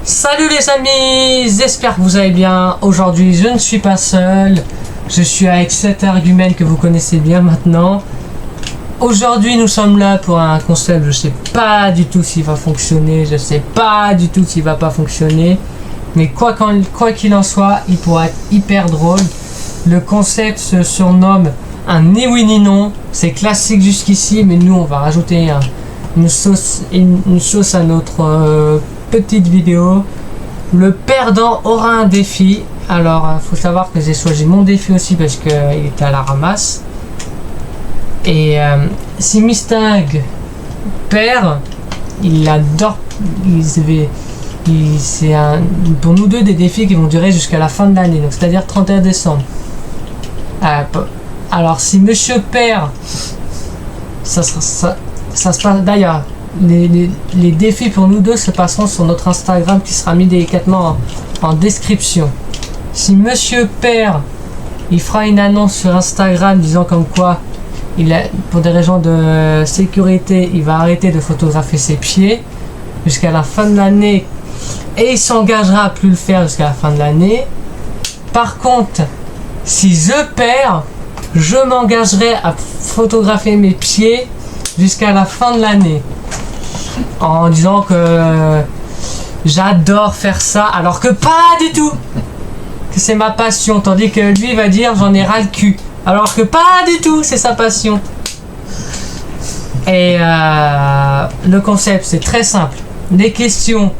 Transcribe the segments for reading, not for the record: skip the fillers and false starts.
Salut les amis, j'espère que vous allez bien. Aujourd'hui je ne suis pas seul, je suis avec cet argument que vous connaissez bien maintenant. Aujourd'hui nous sommes là pour un concept, je sais pas du tout s'il va fonctionner, je sais pas du tout s'il va pas fonctionner. Mais quoi qu'il en soit, il pourra être hyper drôle. Le concept se surnomme un ni oui ni non. C'est classique jusqu'ici, mais nous on va rajouter une sauce à notre petite vidéo. Le perdant aura un défi. Alors faut savoir que j'ai choisi mon défi aussi parce qu'il était à la ramasse. Et si Mustang perd, il adore. C'est pour nous deux des défis qui vont durer jusqu'à la fin de l'année, donc c'est-à-dire 31 décembre. Alors si Monsieur perd, ça se passe d'ailleurs. Les défis pour nous deux se passeront sur notre Instagram qui sera mis délicatement en description. Si Monsieur perd, il fera une annonce sur Instagram disant comme quoi pour des raisons de sécurité, il va arrêter de photographier ses pieds jusqu'à la fin de l'année et il s'engagera à plus le faire jusqu'à la fin de l'année. Par contre, si je perds, je m'engagerai à photographier mes pieds jusqu'à la fin de l'année en disant que j'adore faire ça alors que pas du tout, que c'est ma passion, tandis que lui va dire j'en ai ras le cul alors que pas du tout c'est sa passion. Et le concept c'est très simple, les questions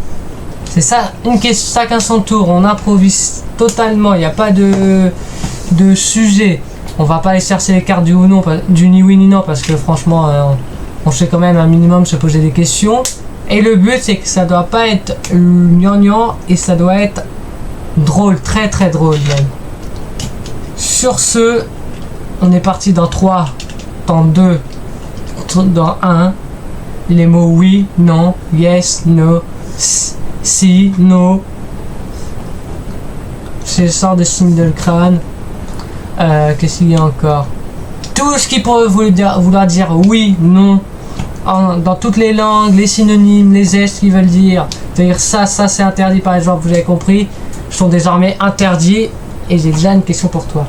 c'est ça, une question chacun son tour, on improvise totalement, il n'y a pas de sujet, on va pas aller chercher les cartes du ou non, du ni oui ni non parce que franchement on sait quand même un minimum se poser des questions. Et le but c'est que ça doit pas être gnangnan et ça doit être drôle, très très drôle même. Sur ce, on est parti dans 3, dans 2, dans 1. Les mots oui, non, yes, no, si, no. C'est le sort de signe de le crâne. Qu'est-ce qu'il y a encore? Tout ce qui pourrait vouloir dire oui, non, dans toutes les langues, les synonymes, les gestes qui veulent dire. C'est-à-dire ça c'est interdit par exemple, vous avez compris, sont désormais interdits. Et j'ai déjà une question pour toi.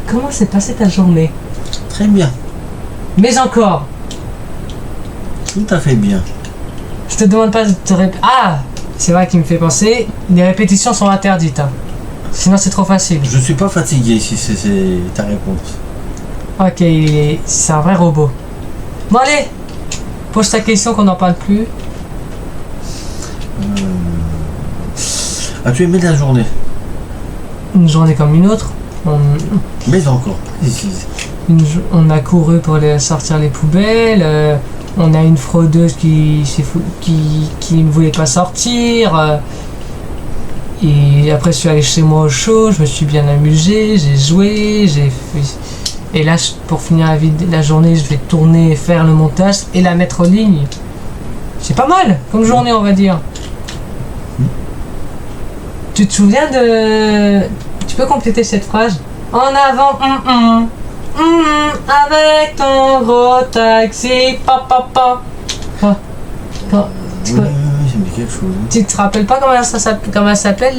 Comment s'est passée ta journée? Très bien. Mais encore. Tout à fait bien. Je te demande pas de te répéter. Ah, c'est vrai qu'il me fait penser, les répétitions sont interdites. Hein. Sinon c'est trop facile. Je suis pas fatigué si c'est ta réponse. Ok, c'est un vrai robot. Bon allez, pose ta question qu'on n'en parle plus. As-tu aimé la journée? Une journée comme une autre. Mais encore. On a couru pour sortir les poubelles. On a une fraudeuse qui ne voulait pas sortir. Et après je suis allé chez moi au chaud, je me suis bien amusé, j'ai joué, j'ai fait... Et là, pour finir la journée, je vais tourner, faire le montage et la mettre en ligne. C'est pas mal comme journée, on va dire. Tu te souviens de... Tu peux compléter cette phrase? En avant, avec ton gros taxi, papa. Tu te rappelles pas comment elle s'appelle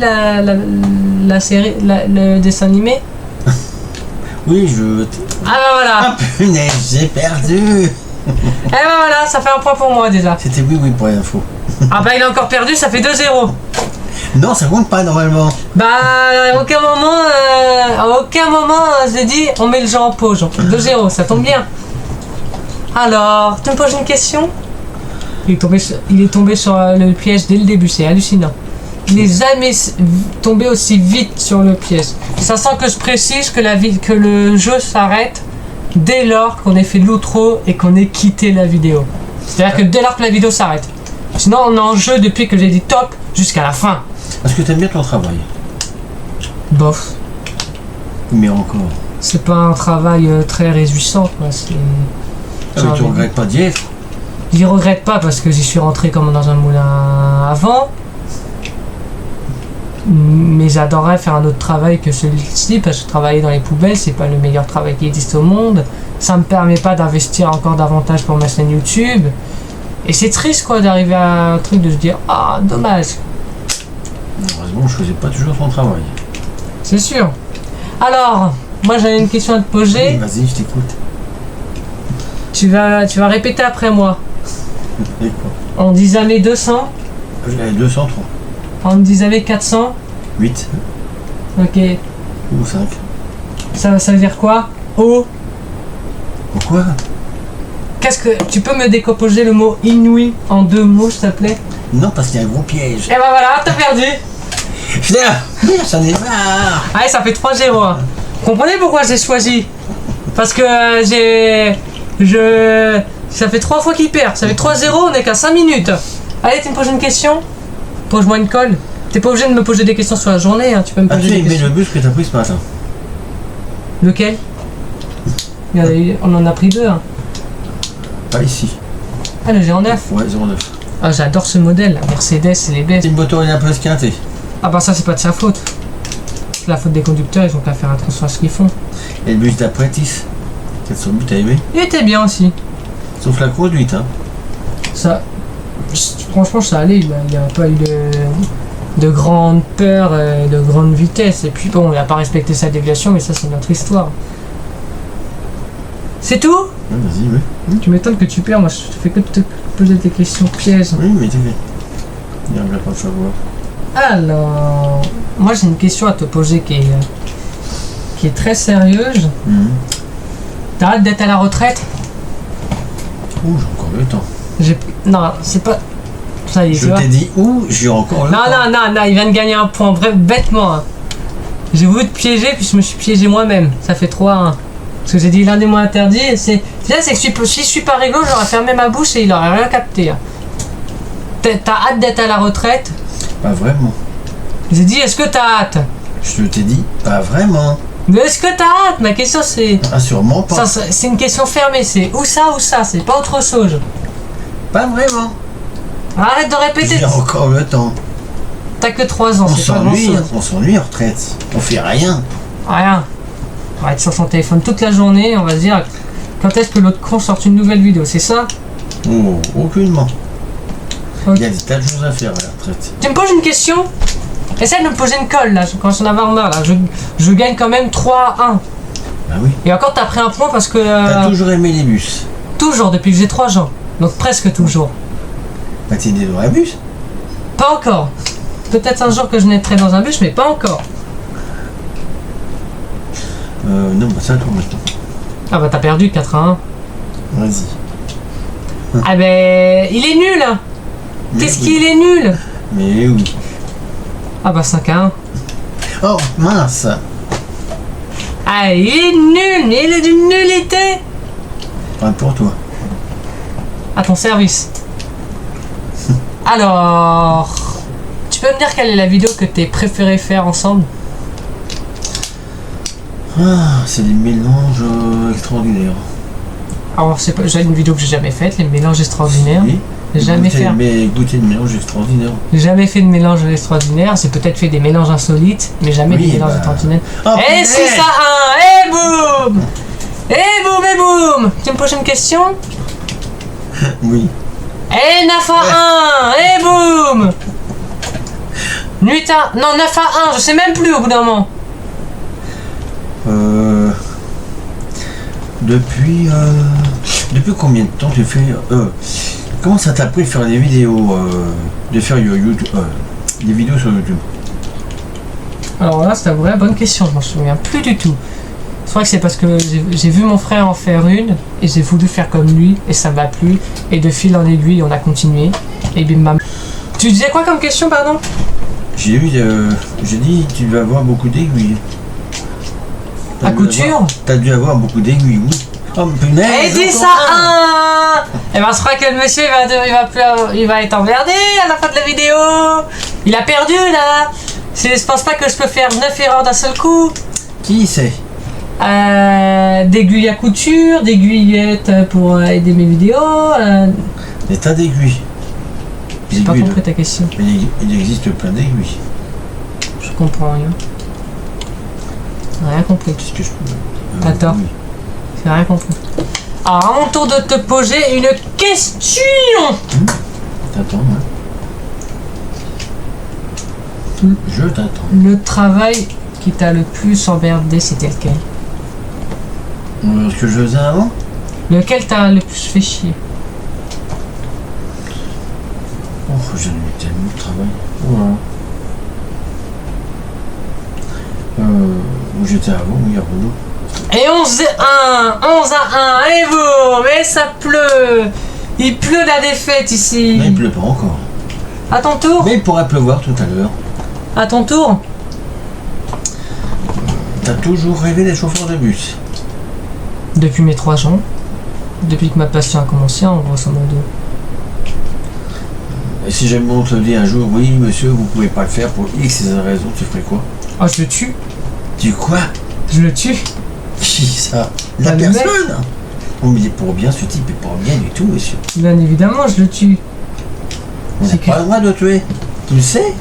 la série, le dessin animé? Oui, Ah bah voilà. Ah punaise, j'ai perdu. Eh bah voilà, ça fait un point pour moi déjà. C'était oui pour l'info. Ah bah il a encore perdu, ça fait 2-0. Non, ça compte pas normalement. Bah à aucun moment j'ai dit on met le jeu en pause. 2-0, ça tombe bien. Alors, tu me poses une question? Il est tombé sur le piège dès le début, c'est hallucinant. Il n'est jamais tombé aussi vite sur le piège. Ça sent que je précise que le jeu s'arrête dès lors qu'on ait fait l'outro et qu'on ait quitté la vidéo. C'est-à-dire que dès lors que la vidéo s'arrête. Sinon on est en jeu depuis que j'ai dit top jusqu'à la fin. Est-ce que tu aimes bien ton travail? Bof. Mais encore. C'est pas un travail très réjouissant, quoi. Tu regrettes pas d'y être? J'y regrette pas parce que j'y suis rentré comme dans un moulin avant. Mais j'adorerais faire un autre travail que celui-ci parce que travailler dans les poubelles c'est pas le meilleur travail qui existe au monde. Ça me permet pas d'investir encore davantage pour ma chaîne YouTube. Et c'est triste quoi d'arriver à un truc de se dire ah dommage. Heureusement, je faisais pas toujours son travail. C'est sûr. Alors, moi j'avais une question à te poser. Oui, vas-y, je t'écoute. Tu vas répéter après moi. Et quoi? On dit jamais 200. J'avais 203. On dit jamais 400. 8 Ok. ou 5. Ça veut dire quoi? Oh. Pourquoi? Qu'est-ce que... Tu peux me décomposer le mot inouï en 2 mots, s'il te plaît? Non, parce qu'il y a un gros piège. Et ben voilà, t'as perdu. Putain, j'en ai marre. Allez, ça fait 3-0. Hein. Comprenez pourquoi j'ai choisi? Parce que ça fait 3 fois qu'il perd. Ça fait 3-0, on est qu'à 5 minutes. Allez, tu me poses une question? Pose-moi une colle. T'es pas obligé de me poser des questions sur la journée, hein. Tu peux me poser As-tu des aimé questions. le bus que t'as pris ce matin? Lequel? On en a pris 2. Hein. Pas ici. Ah, le 09. Ouais, 09. Ah, j'adore ce modèle. La Mercedes, c'est les best. C'est une moto, elle est un peu esquintée. Ah bah ça, c'est pas de sa faute. C'est la faute des conducteurs, ils ont qu'à faire attention à ce qu'ils font. Et le bus d'apprentice. Quel son but t'as aimé? Il était bien aussi. Sauf la conduite, hein. Ça, franchement, ça allait. Il n'y a pas eu de grande peur, de grande vitesse. Et puis bon, il n'a pas respecté sa déviation, mais ça, c'est notre histoire. C'est tout? Ouais, vas-y, oui. Tu m'étonnes que tu perds. Moi, je fais que de te poser des questions pièges. Oui, mais t'es fait. Il n'arrive pas de savoir. Alors, moi, j'ai une question à te poser qui est très sérieuse. T'as hâte d'être à la retraite? Ouh, j'ai encore le temps. Non, c'est pas... Ça y est, Je tu vois. t'ai dit où j'ai encore le temps. Non, il vient de gagner un point, bref, bêtement. Hein. J'ai voulu te piéger, puis je me suis piégé moi-même. Ça fait 3-1. Parce que j'ai dit l'un des mots interdits, et c'est... Là, c'est que si je suis pas réglo, j'aurais fermé ma bouche et il aurait rien capté. Hein. T'as hâte d'être à la retraite? Pas vraiment. J'ai dit, est-ce que t'as hâte? Je t'ai dit, pas vraiment. Mais est-ce que t'as hâte? Ma question, c'est... Ah, sûrement pas. C'est une question fermée, c'est ou ça, c'est pas autre chose. Pas vraiment. Arrête de répéter. J'ai encore le temps. T'as que 3 ans, On c'est pas s'ennuie, grand-chose. on s'ennuie en retraite. On fait rien. Rien. On va être sur son téléphone toute la journée, on va se dire quand est-ce que l'autre con sort une nouvelle vidéo, c'est ça? Oh, aucunement. Ok. Il y a des tas de choses à faire à la retraite. Tu me poses une question? Essaye de me poser une colle là, quand j'en avais marre là. Je gagne quand même 3-1. Bah oui. Et encore t'as pris un point parce que... T'as toujours aimé les bus. Toujours, depuis que j'ai 3 ans. Donc presque toujours. Bah t'es né dans un bus. Pas encore. Peut-être un jour que je naîtrai dans un bus, mais pas encore. Non, bah ça toi maintenant. Ah bah t'as perdu 4-1. Vas-y. Ah ben... Il est nul hein. Qu'est-ce qu'il est nul? Mais oui. Ah bah 5-1. Oh, mince. Ah il est nul, mais il est d'une nullité. Pas pour toi. À ton service. Alors... Tu peux me dire quelle est la vidéo que t'es préféré faire ensemble? Ah, c'est des mélanges extraordinaires. Alors c'est pas... J'ai une vidéo que j'ai jamais faite, les mélanges extraordinaires. Oui. J'ai jamais fait. Mais goûter de mélanges extraordinaires. J'ai jamais fait de mélange extraordinaire, j'ai peut-être fait des mélanges insolites, mais jamais Oui, des mélanges bah. extraordinaires. Oh, Et putain. 6-1, et boum! Et boum, et boum! Tu me poses une question? Oui. Et 9-1, et boum! 8-1, non 9-1, je sais même plus au bout d'un moment. Depuis combien de temps tu fais comment ça t'a pris de faire des vidéos de faire YouTube des vidéos sur YouTube? Alors là, c'est la vraie bonne question, je m'en souviens plus du tout. Je crois que c'est parce que j'ai vu mon frère en faire une et j'ai voulu faire comme lui et ça m'a plu. Et de fil en aiguille, on a continué. Et bim bam. Tu disais quoi comme question, pardon? J'ai dit tu vas avoir beaucoup d'aiguilles. À couture? T'as dû avoir beaucoup d'aiguilles, oui. Oh punaise! Et 10 encore à 1! Et ben je crois que le monsieur il va être emmerdé à la fin de la vidéo. Il a perdu là. Je pense pas que je peux faire 9 erreurs d'un seul coup. Qui c'est? D'aiguilles à couture, d'aiguillettes pour aider mes vidéos. Des tas d'aiguilles. J'ai pas compris ta question. Il existe plein d'aiguilles. Je comprends rien. J'ai rien compris. Qu'est-ce que je peux... T'as tort. oui. J'ai rien compris. Alors, à mon tour de te poser une question. T'attends, hein. Je t'attends. Le travail qui t'a le plus emmerdé, c'était lequel? Ce que je faisais avant? Lequel t'a le plus fait chier? Oh, j'en ai eu tellement de travail. Voilà. Où j'étais avant, oui, à Renault. Et 11-1, et vous, mais ça pleut. Il pleut la défaite ici. Mais il pleut pas encore. À ton tour? Mais il pourrait pleuvoir tout à l'heure. À ton tour? T'as toujours rêvé d'être chauffeur de bus? Depuis mes 3 ans. Depuis que ma passion a commencé, en grosso modo. Et si jamais on te dit un jour, oui monsieur, vous pouvez pas le faire pour X raisons, tu ferais quoi? Oh, je le tue. Tu quoi? Je le tue. Qui ça? La Bah, le mec. personne? On me dit pour bien, ce type est pour bien du tout, monsieur. Bien évidemment, je le tue. On n'a C'est pas que- le droit de le tuer. Tu le sais?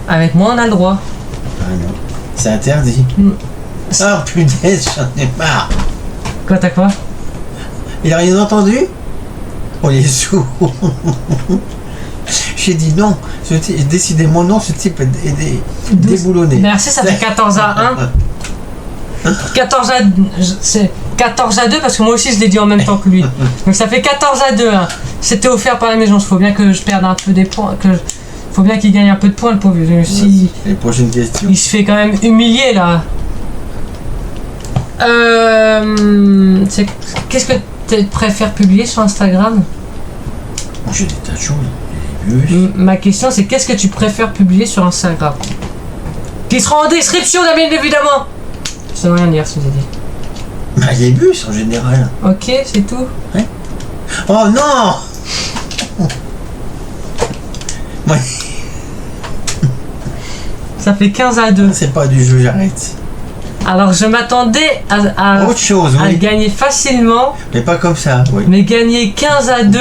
Avec moi, on a le droit. Ah non. C'est interdit. Mm. Ah punaise, j'en ai marre. Quoi, t'as quoi? Il a rien entendu? On est sourd. J'ai dit non. Décidément non, ce type est déboulonné. Merci, ça fait 14-1. c'est 14-2 parce que moi aussi je l'ai dit en même temps que lui. Donc ça fait 14-2. Hein. C'était offert par la maison. Il faut bien que je perde un peu des points. Faut bien qu'il gagne un peu de points, le pauvre. Les prochaines questions. Il se fait quand même humilier là. Qu'est-ce que tu préfères publier sur Instagram? J'ai des tas de choses. Des bus. Ma question c'est qu'est-ce que tu préfères publier sur Instagram? Qui sera en description, bien évidemment. Ça veut rien dire ce que j'ai dit. Bah, les bus en général. Ok, c'est tout. Oh non! Ouais, Ça fait 15-2. c'est pas du jeu, j'arrête. Alors je m'attendais à Autre chose, oui. gagner facilement, Mais pas comme ça, oui. mais gagner 15-2,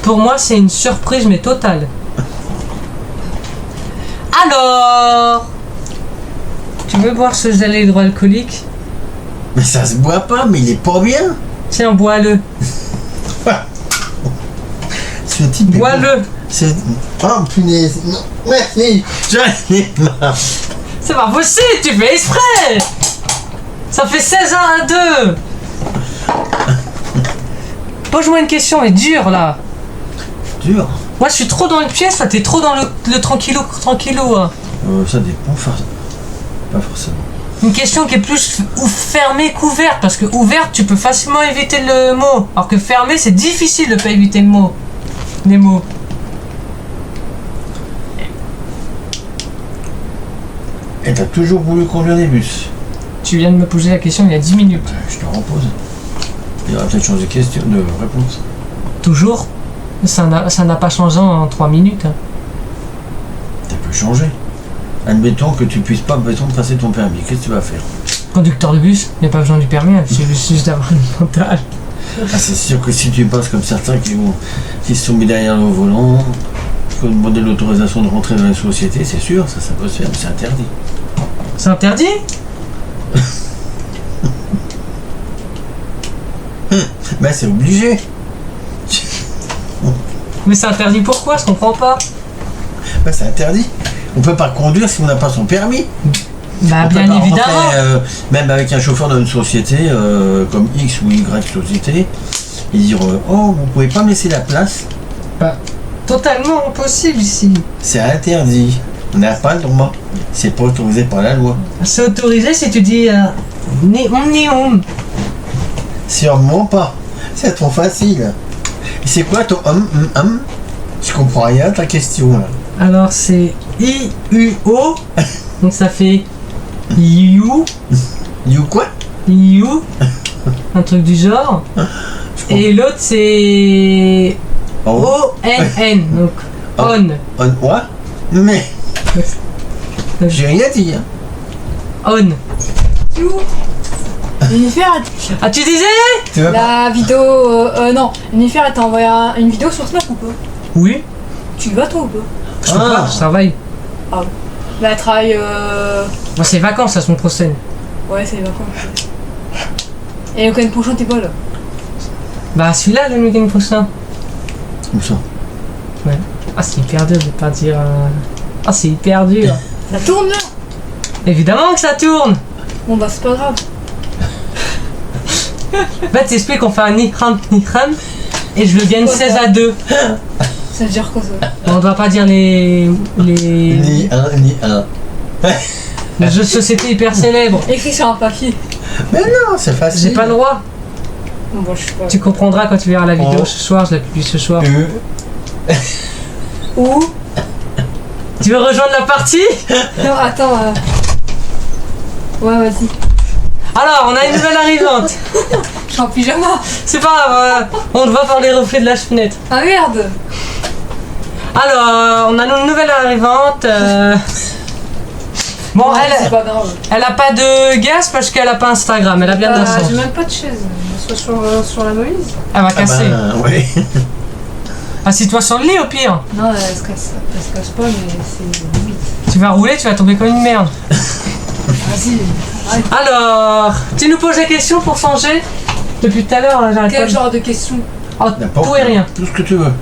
pour moi c'est une surprise mais totale. Alors, tu veux boire ce gel hydroalcoolique? Mais ça se boit pas, mais il est pas bien. Tiens, bois-le. Ce type est bon. Bois-le. C'est... Oh punaise, non, merci. J'en ai marre. C'est pas possible, tu fais exprès. Ça fait 16-1-2. Pose-moi une question, mais dure là. Dur. Moi je suis trop dans une pièce, là t'es trop dans le tranquillou. Hein. Ça dépend, pas forcément. Une question qui est plus fermée qu'ouverte, parce que ouverte tu peux facilement éviter le mot, alors que fermée c'est difficile de pas éviter le mot. Les mots. Et t'as toujours voulu conduire des bus? Tu viens de me poser la question il y a 10 minutes. Je te repose. Il aurait peut-être changé de question, de réponse. Toujours. Ça n'a pas changé en 3 minutes. Hein. Ça peut changer. Admettons que tu puisses pas, mettons, passer ton permis. Qu'est-ce que tu vas faire? Conducteur de bus, il n'y a pas besoin du permis, il suffit juste d'avoir une mentale. Ah, c'est sûr que si tu passes comme certains qui se sont mis derrière le volant, il faut demander l'autorisation de rentrer dans la société, c'est sûr, ça peut se faire, mais c'est interdit. C'est interdit? Ben c'est obligé. Mais c'est interdit pourquoi? Je comprends pas. Ben c'est interdit. On peut pas conduire si on n'a pas son permis. Bah On peut bien pas évidemment. rentrer, même avec un chauffeur dans une société comme X ou Y société, et dire oh vous pouvez pas me laisser la place. Bah, totalement impossible ici. C'est interdit. On n'a pas le droit. C'est pas autorisé par la loi. C'est autorisé si tu dis néon. Sûrement pas. C'est trop facile. C'est quoi ton Je comprends rien à ta question là. Alors c'est I-U-O. Donc ça fait You. You quoi? You. Un truc du genre. Et l'autre c'est O-N-N. Donc on. On quoi? Mais j'ai rien dit. Hein. On. Jennifer, Ah tu disais? Tu veux pas? la vidéo. Non, Jennifer, elle t'a envoyé une vidéo sur Snap ou pas? Oui. Tu y vas toi ou pas? Je peux pas, je travaille. Ah ouais. Bah, elle travaille. Moi c'est vacances la semaine prochaine. Ouais, c'est les vacances. Et le week-end prochain, t'es pas là. Bah celui-là le week-end prochain. Où ça? Ouais. Ah c'est hyper dur de pas dire. Ah c'est hyper dur. Ça tourne là. Évidemment que ça tourne. Bon bah c'est pas grave. Bah t'expliques qu'on fait un Nihram et je le gagne Quoi, 16 ça à 2. Ça veut dire quoi ça? On doit pas dire les Ni un. jeux de société hyper célèbres. Écrit sur un papier. Mais non, c'est facile. J'ai pas le droit. Bon bah je sais pas. Tu comprendras quand tu verras la vidéo Oh. ce soir, je la publie ce soir. Ou... Tu veux rejoindre la partie? Non attends. Ouais vas-y. Alors, on a une nouvelle arrivante. Je suis en pyjama. C'est pas grave, on te voit par les reflets de la fenêtre. Ah merde. Alors, on a une nouvelle arrivante. Bon, Ouais, c'est elle, pas grave. elle a pas de gaz parce qu'elle a pas Instagram, elle a bien de la J'ai chance. même pas de chaise. Je suis sur la valise. Elle va Ah casser. ben, ouais. Assis-toi sur le lit au pire. Non elle se casse pas mais c'est limite. Tu vas rouler, tu vas tomber comme une merde. Vas-y. Arrête. Alors, tu nous poses des questions pour changer? Depuis tout à l'heure, j'arrête pas Quel de... genre de question? Oh, N'importe tout et rien. Tout ce que tu veux.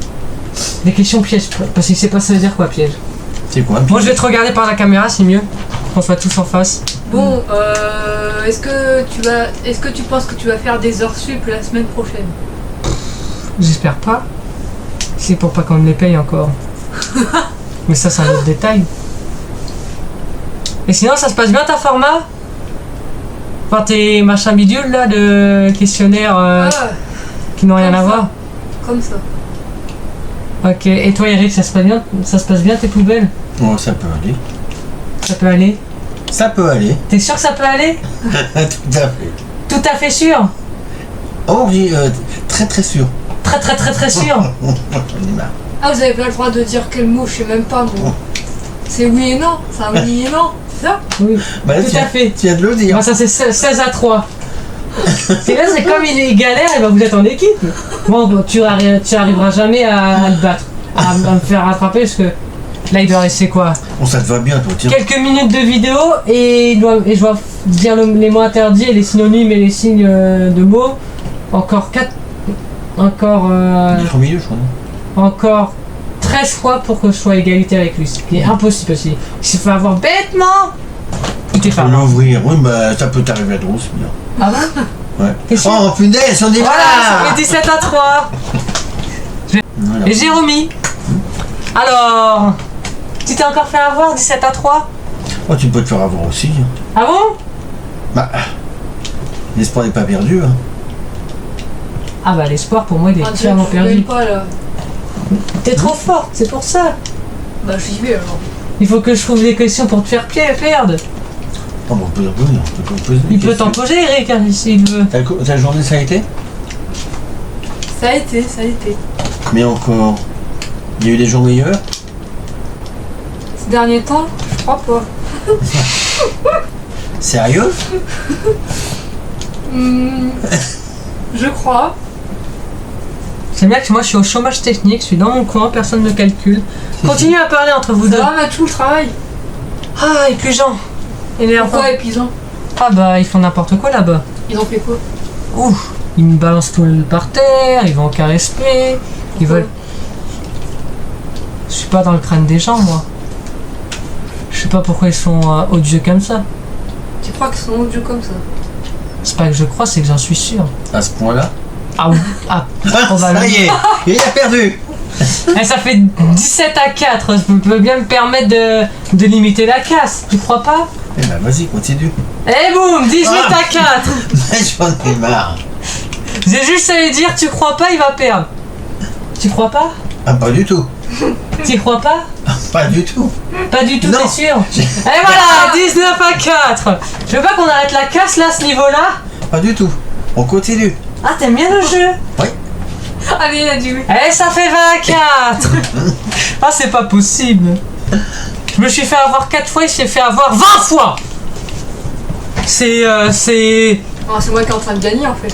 Des questions pièges, parce qu'il sait pas ça veut dire quoi piège. C'est quoi? Moi je vais te regarder par la caméra, c'est mieux. Qu'on soit tous en face. Bon, est-ce que tu penses que tu vas faire des heures sup la semaine prochaine? J'espère pas. C'est pour pas qu'on me les paye encore. Mais ça c'est un autre détail. Et sinon ça se passe bien ta format? Enfin tes machins bidules là de questionnaires Ah, qui n'ont rien comme à ça. voir. comme ça. Ok, et toi Eric, ça se passe bien tes poubelles? Oh, ça peut aller. Ça peut aller? Ça peut aller. T'es sûr que ça peut aller? Tout à fait. Tout à fait sûr? Oh oui, très très sûr. Très très très très sûr? On est marre. Ah, vous avez pas le droit de dire quel mot, je sais même pas moi. C'est oui et non, c'est un oui et non, c'est ça? Oui. Bah, Tout à fait. Tu viens de le dire. Bah ça c'est 16 à 3. Et là c'est comme il est galère, et bah vous êtes en équipe. Bon, bah, tu arriveras jamais à le battre, à me faire rattraper parce que là il doit rester quoi? Bon, ça te va bien, toi, tiens. Quelques minutes de vidéo et je dois dire les mots interdits et les synonymes et les signes de mots. Encore 4. Encore. 3 milieu, je crois. Non Encore 13 fois pour que je sois à égalité avec lui. Ce qui est impossible aussi. Il s'est fait avoir bêtement. Il t'est fait Faut avoir. l'ouvrir. Oui, bah ça peut t'arriver à drôle, c'est bien. Ah bon? Ouais. T'es sûr? Oh punaise, on est Voilà, ça là. fait 17 à 3. Voilà. Et j'ai remis. Alors, tu t'es encore fait avoir 17 à 3? Oh, tu peux te faire avoir aussi. Hein. Ah bon? Bah, l'espoir n'est pas perdu. Hein. Ah bah l'espoir pour moi il est Ah, tu clairement veux perdu. pas là. T'es trop forte, c'est pour ça. Bah j'y vais alors. Il faut que je trouve des questions pour te faire perdre. Oh, bon, on peut t'en poser. On peut poser des Il peut questions. t'en poser Eric hein, s'il veut. Ta journée, ça a été? Ça a été, ça a été. Mais encore. Il y a eu des jours meilleurs? Ces derniers temps, je crois pas. Sérieux? Je crois. C'est bien que moi je suis au chômage technique, je suis dans mon coin, personne ne me calcule. Continuez à parler entre vous Ça deux. va mettre tout le travail. Ah, épuisant. Énervant. Pourquoi épuisant? Ah bah ils font n'importe quoi là-bas. Ils ont fait quoi? Ouf, ils me balancent tout par terre, ils vont en cas respect, ils veulent. Je suis pas dans le crâne des gens moi. Je sais pas pourquoi ils sont odieux comme ça. Tu crois qu'ils sont odieux comme ça? C'est pas que je crois, c'est que j'en suis sûr. À ce point-là? Ah oui, ah, probablement. Ça y est, il a perdu. Eh, ça fait 17 à 4, je peux bien me permettre de limiter la casse, tu crois pas? Eh ben vas-y, continue. Eh boum, 18 à 4. Mais j'en ai marre. J'ai juste à lui dire, tu crois pas, il va perdre. Tu crois pas? Ah, pas du tout. Tu crois pas? Pas du tout. Pas du tout, Non. t'es sûr? Et voilà, 19 à 4. Je veux pas qu'on arrête la casse là, à ce niveau-là. Pas du tout. On continue. Ah, t'aimes bien le jeu? Oui. Allez, il a dit oui. Eh, ça fait 20 à 4. Ah, c'est pas possible. Je me suis fait avoir 4 fois, il s'est fait avoir 20 fois. C'est... Ah, c'est moi qui est en train de gagner en fait.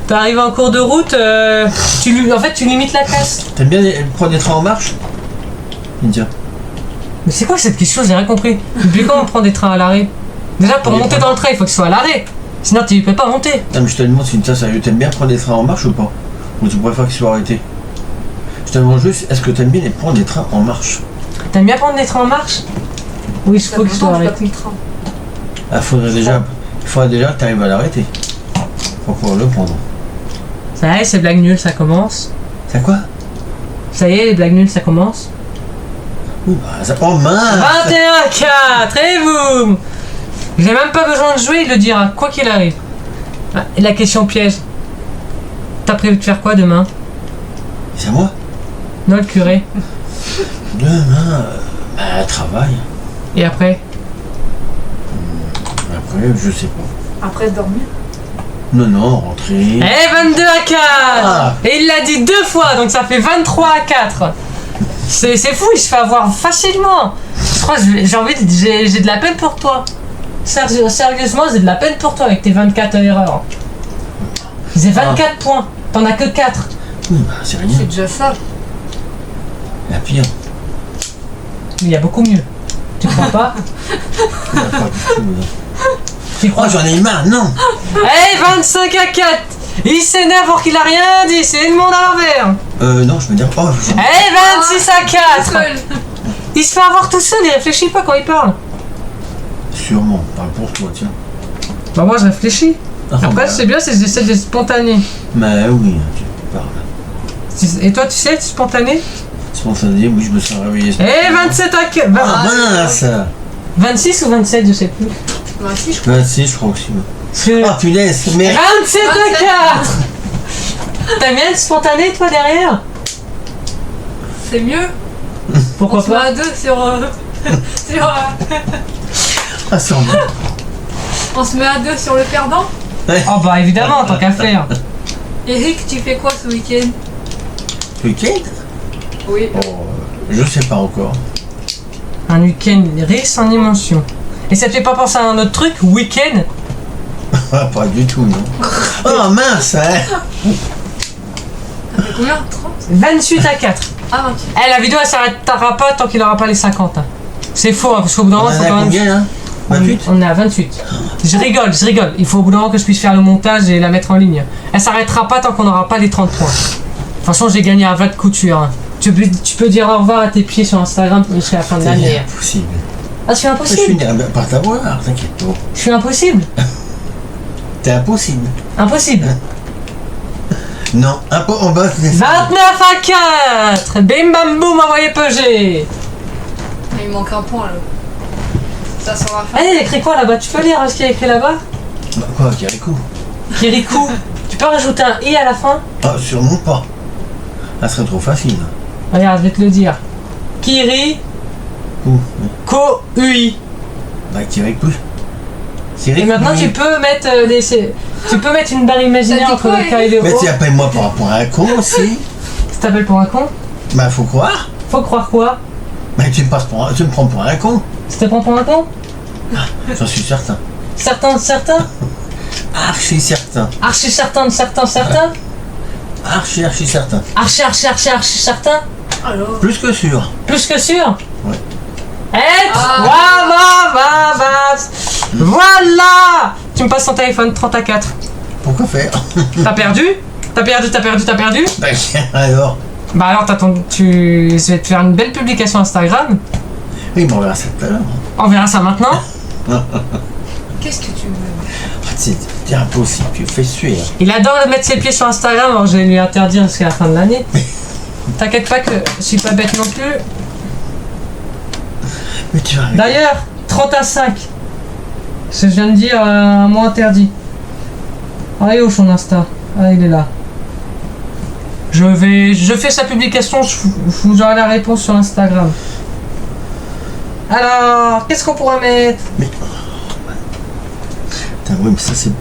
T'arrives en cours de route, en fait, tu limites la casse. T'aimes bien prendre des trains en marche? Ninja. Mais c'est quoi cette question? J'ai rien compris. Depuis quand on prend des trains à l'arrêt? Déjà, pour Oui, monter dans le train, il faut que ce soit à l'arrêt. Sinon, tu peux pas monter. Non, mais je te demande si ça sérieux, t'aimes bien prendre des trains en marche ou pas? Ou tu préfères qu'ils soient arrêtés? Je te demande juste, est-ce que t'aimes bien prendre des trains en marche? T'aimes bien prendre des trains en marche? Oui, je Ça faut fait que je longtemps l'arrête. que je comprends. Il faudrait déjà que tu arrives à l'arrêter. Pour pouvoir le prendre. Ça y est, c'est blagues nulles, ça commence. C'est quoi? Ça y est, les blagues nulles, ça commence. Oui, bah, ça... Oh mince! 21-4 et boum. J'ai même pas besoin de jouer, il le dira, quoi qu'il arrive. Ah, et la question piège. T'as prévu de faire quoi demain? C'est à moi? Non, le curé. Demain, travail. Et après? Après, je sais pas. Après dormir. Non, rentrer. Eh, 22-4. Ah. Et il l'a dit 2 fois, donc ça fait 23-4. C'est fou, il se fait avoir facilement. Je crois que j'ai de la peine pour toi. Sérieusement, j'ai de la peine pour toi avec tes 24 erreurs. J'ai 24 points, t'en as que 4. Oui, bah, c'est rien. C'est déjà ça. La pire. Il y a beaucoup mieux. Tu crois pas? Il y a pas du tout, là. Tu Oh, crois? j'en ai marre, non! Eh, 25-4. Il s'énerve pour qu'il a rien dit, c'est le monde à l'envers. Non, je me dis. Oh, Eh, 26-4. Seul. Il se fait avoir tout seul, il réfléchit pas quand il parle. Sûrement, parle pour toi, tiens. Bah moi je réfléchis. Ah, Après bah, c'est bien, c'est j'essaie d'être spontané. Mais oui, tu parles. Et toi tu sais être spontané? Spontané, oui, je me suis réveillé. Eh, 27-4. Ah, mince! 26 ou 27, je sais plus. Moi aussi, je crois. 26, je crois aussi. Ouais. Parce que- Ah, punaise, mais. 27-4. T'aimes bien être spontané toi derrière? C'est mieux. Pourquoi On se met pas? à deux sur. Ah, c'est en bon. On se met à deux sur le perdant. Oh bah évidemment, tant qu'à faire. Eric, tu fais quoi ce week-end? Week-end? Oui. Oh, je sais pas encore. Un week-end riche en émotions. Et ça te fait pas penser à un autre truc? Week-end? Ah, pas du tout, non. Oh, mince, hein. Ça fait combien? 30? 28-4. Ah, 28. Eh, la vidéo elle s'arrêtera pas tant qu'il aura pas les 50. Hein. C'est faux, hein, parce qu'au bout d'un On en moment, a faut quand même. combien, là? 28? On est à 28. Je rigole. Il faut au bout d'un moment que je puisse faire le montage et la mettre en ligne. Elle s'arrêtera pas tant qu'on n'aura pas les 30 points. De toute façon, j'ai gagné à 20 de couture. Hein. Tu peux dire au revoir à tes pieds sur Instagram jusqu'à la fin de C'est l'année. impossible. Ah, je suis Je impossible. suis né par t'avoir, t'inquiète pas. Je suis impossible. T'es impossible. Impossible. Non, on va. 29-4. Bim bam boum, envoyé PG. Il manque un point là. Ça sera Ah, il y a écrit quoi là-bas? Tu peux lire ce qu'il y a écrit là-bas? Bah, quoi, Kirikou? Kirikou. Tu peux rajouter un i à la fin? Ah, sûrement pas. Ça serait trop facile. Regarde, je vais te le dire. Kiri. Ouh, Ko-ui. bah, Kirikou. Et maintenant tu peux mettre tu peux mettre une barre imaginaire Ça dit entre quoi, le K et le O. Mais tu appelles moi par rapport à un con aussi. Ça t'appelle pour un con? Bah, faut croire. Faut croire quoi? Bah, tu me prends pour un con. Ça te prend pour un con? J'en suis certain. Certain de certains? Archi certain. Archi certain de certains certains? Archi certain. Archi certain? Alors. Plus que sûr. Plus que sûr? Ouais. Être! Voilà! Tu me passes ton téléphone 30-4. Pourquoi faire? T'as perdu? T'as perdu? Bah, alors. Bah alors je vais te faire une belle publication Instagram. Oui, mais on verra ça tout à l'heure. On verra ça maintenant. Qu'est-ce que tu veux? C'est impossible, tu fais suer. Il adore mettre ses pieds sur Instagram, alors je vais lui interdire jusqu'à la fin de l'année. T'inquiète pas que je suis pas bête non plus. Mais tu vas. D'ailleurs, 30-5. Je viens de dire un mot interdit. Ah, il est où son Insta? Ah, il est là. Je fais sa publication, je vous aurai la réponse sur Instagram. Alors, qu'est-ce qu'on pourrait mettre? Mais. Putain, oui, mais ça c'est.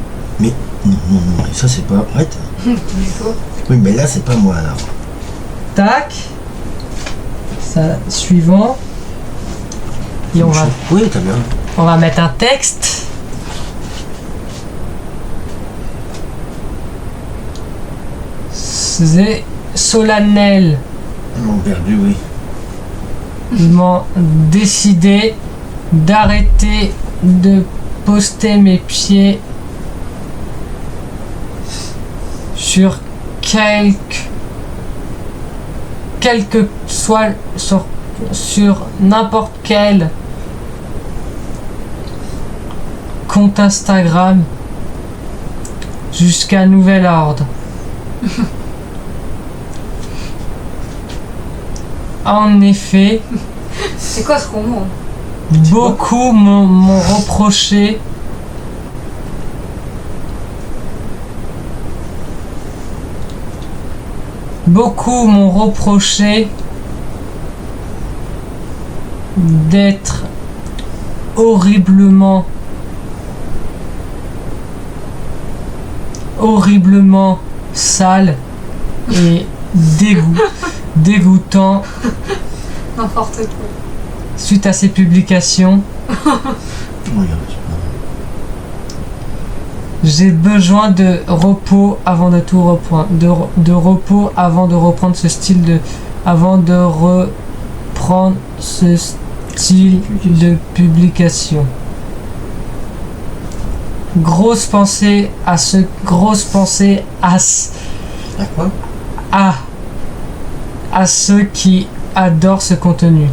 Mais. Non, ça c'est pas. Arrête. Mais quoi? Oui, mais là c'est pas moi alors. Tac. Ça, suivant. Et Oui, t'as bien. on va mettre un texte. C'est solennel. Ils m'ont perdu, oui. Ils m'ont décidé d'arrêter de poster mes pieds sur quel que soit sur n'importe quel compte Instagram jusqu'à nouvel ordre. En effet, C'est quoi ce roman? beaucoup m'ont reproché d'être horriblement sale et dégoûtant N'importe quoi. suite à ces publications. Regarde, J'ai besoin de repos avant de tout reprendre. De repos avant de reprendre ce style de. Avant de reprendre ce style de publication. Grosse pensée à à quoi? à ceux qui adorent ce contenu.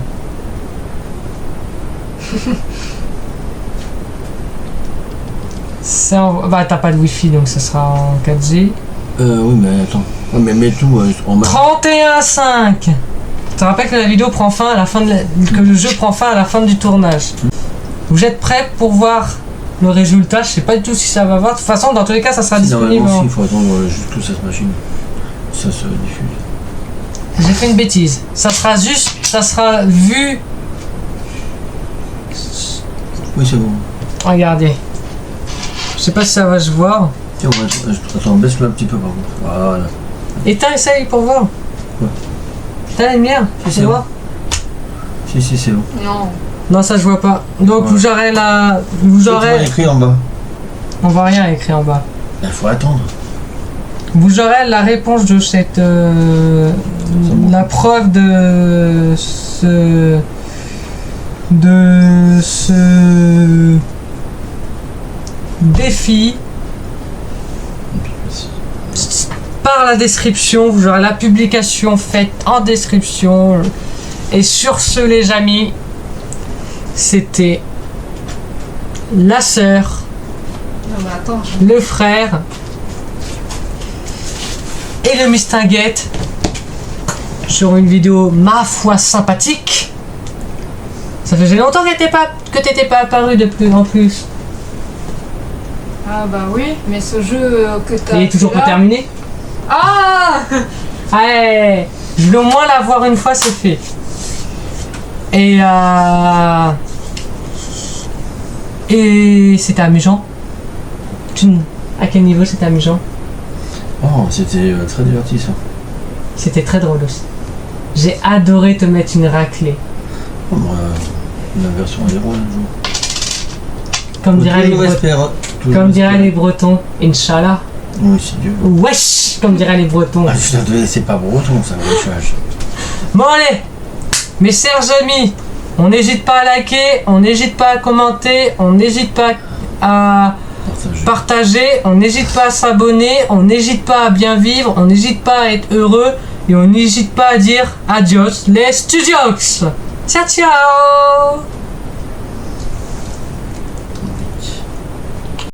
Bah t'as pas de wifi donc ça sera en 4G. Oui, mais attends. Ouais, mais mets tout en bas. 31,5. Tu te rappelles que la vidéo prend fin à la fin que le jeu prend fin à la fin du tournage. Vous êtes prêts pour voir le résultat? Je sais pas du tout si ça va voir. De toute façon, dans tous les cas, ça sera disponible. Normalement, il faut attendre juste que cette machine. Ça se diffuse. J'ai fait une bêtise. Ça sera vu. Oui, c'est bon. Regardez. Je sais pas si ça va se voir. Tiens, attends, baisse-le un petit peu par contre. Voilà. Éteins, essaye pour voir. Quoi? T'as la lumière? Si, Tu c'est vois? Si, c'est bon. Non. Non, ça je vois pas. Donc Ouais. vous aurez la. Vous aurez. écrit en bas. On voit rien écrit en bas. Il faut attendre. Vous aurez la réponse de cette. La preuve de ce. Défi par la description. Vous aurez la publication faite en description. Et sur ce, les amis, c'était la sœur, Non, mais attends. le frère et le mistinguette sur une vidéo ma foi sympathique. Ça faisait longtemps que t'étais pas apparu de plus en plus. Ah bah oui, mais ce jeu que t'as. Il est toujours fait pas là- terminé. Ah Ouais, je veux au moins la voir une fois, c'est fait. Et c'était amusant. À quel niveau c'était amusant? Oh, c'était très divertissant. C'était très drôle aussi. J'ai adoré te mettre une raclée. Oh, moi, la version héros un jour. Comme diraient les Bretons. espère. Comme diraient les Bretons, Inch'Allah. Oui, si Dieu veut. Wesh, comme diraient les Bretons. Ah, putain, c'est pas breton, ça, wesh. Bon allez, mes chers amis, on n'hésite pas à liker, on n'hésite pas à commenter, on n'hésite pas à partager, on n'hésite pas à s'abonner, on n'hésite pas à bien vivre, on n'hésite pas à être heureux et on n'hésite pas à dire adios les studios. Ciao ciao.